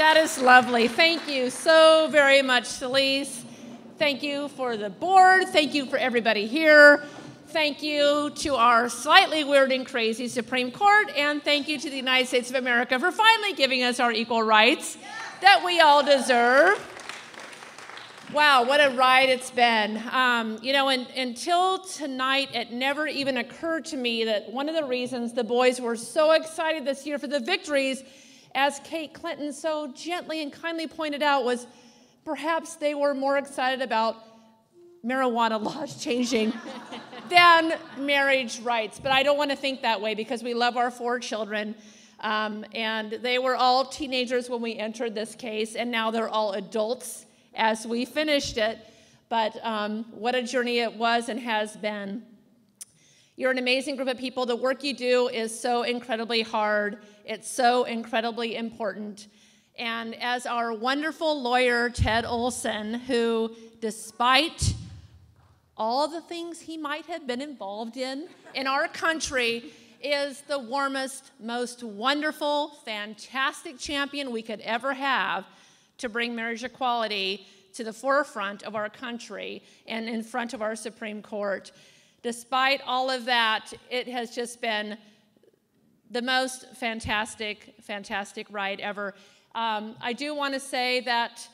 That is lovely. Thank you so very much, Celise. Thank you for the board. Thank you for everybody here. Thank you to our slightly weird and crazy Supreme Court, and thank you to the United States of America for finally giving us our equal rights that we all deserve. Wow, what a ride it's been. Until tonight, it never even occurred to me that one of the reasons the boys were so excited this year for the victories, as Kate Clinton so gently and kindly pointed out, was perhaps they were more excited about marijuana laws changing than marriage rights. But I don't want to think that way because we love our 4 children. And they were all teenagers when we entered this case, and now they're all adults as we finished it. But what a journey it was and has been. You're an amazing group of people. The work you do is so incredibly hard. It's so incredibly important. And as our wonderful lawyer, Ted Olson, who, despite all the things he might have been involved in our country, is the warmest, most wonderful, fantastic champion we could ever have to bring marriage equality to the forefront of our country and in front of our Supreme Court. Despite all of that, it has just been the most fantastic, fantastic ride ever. I do want to say that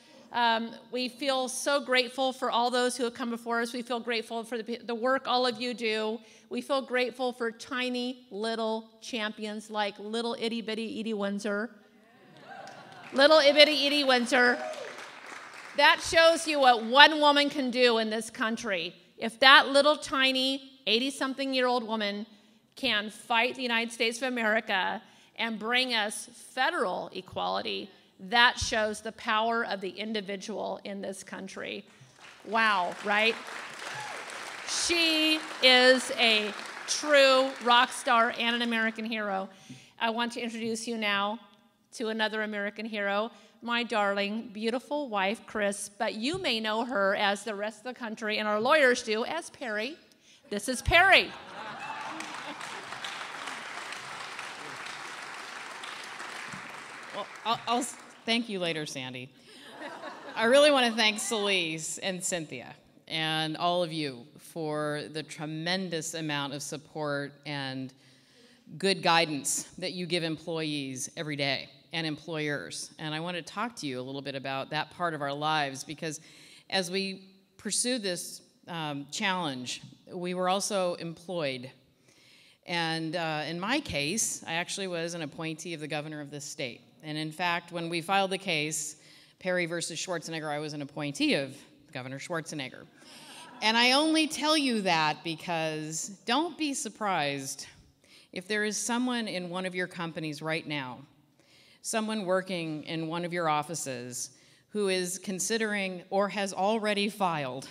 we feel so grateful for all those who have come before us. We feel grateful for the work all of you do. We feel grateful for tiny little champions like little itty bitty Edie Windsor. Little itty bitty Edie Windsor. That shows you what one woman can do in this country. If that little tiny 80-something-year-old woman can fight the United States of America and bring us federal equality, that shows the power of the individual in this country. Wow, right? She is a true rock star and an American hero. I want to introduce you now to another American hero, my darling, beautiful wife, Kris, but you may know her as the rest of the country and our lawyers do as Perry. This is Perry. Well, I'll thank you later, Sandy. I really want to thank Celise and Cynthia and all of you for the tremendous amount of support and good guidance that you give employees every day and employers. And I want to talk to you a little bit about that part of our lives because as we pursue this challenge, we were also employed. And in my case, I actually was an appointee of the governor of this state. And in fact, when we filed the case, Perry versus Schwarzenegger, I was an appointee of Governor Schwarzenegger. And I only tell you that because don't be surprised if there is someone in one of your companies right now, someone working in one of your offices who is considering or has already filed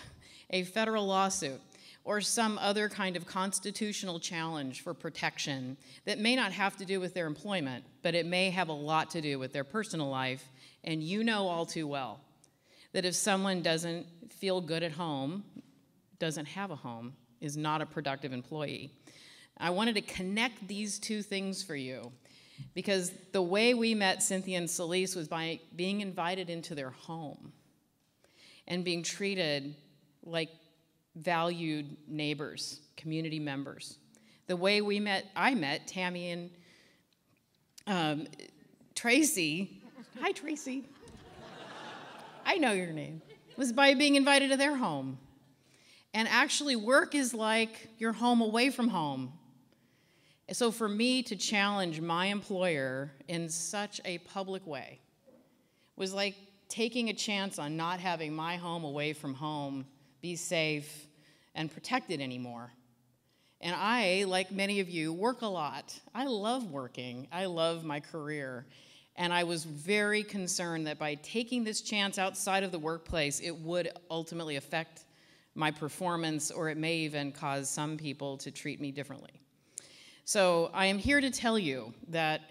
a federal lawsuit or some other kind of constitutional challenge for protection that may not have to do with their employment, but it may have a lot to do with their personal life. And you know all too well that if someone doesn't feel good at home, doesn't have a home, is not a productive employee. I wanted to connect these two things for you because the way we met Cynthia and Celise was by being invited into their home and being treated like valued neighbors, community members. The way I met Tammy and Tracy. Hi, Tracy. I know your name. Was by being invited to their home. And actually, work is like your home away from home. So for me to challenge my employer in such a public way was like taking a chance on not having my home away from home be safe and protected anymore. And I, like many of you, work a lot. I love working. I love my career. And I was very concerned that by taking this chance outside of the workplace, it would ultimately affect my performance, or it may even cause some people to treat me differently. So I am here to tell you that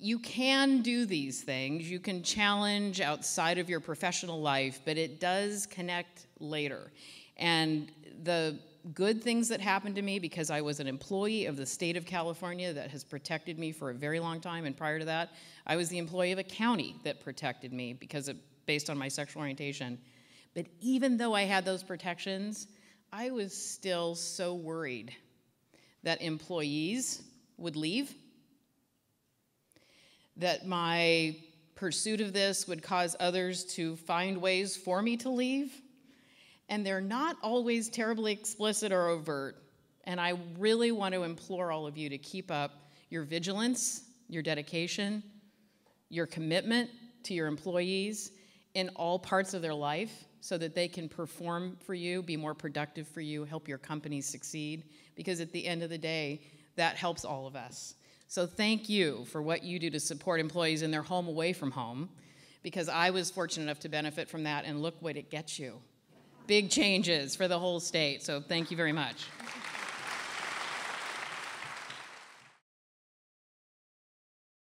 you can do these things. You can challenge outside of your professional life, but it does connect later. And the good things that happened to me because I was an employee of the state of California that has protected me for a very long time, and prior to that, I was the employee of a county that protected me based on my sexual orientation. But even though I had those protections, I was still so worried that employees would leave, that my pursuit of this would cause others to find ways for me to leave. And they're not always terribly explicit or overt. And I really want to implore all of you to keep up your vigilance, your dedication, your commitment to your employees in all parts of their life so that they can perform for you, be more productive for you, help your company succeed. Because at the end of the day, that helps all of us. So thank you for what you do to support employees in their home away from home, because I was fortunate enough to benefit from that, and look what it gets you. Big changes for the whole state, so thank you very much.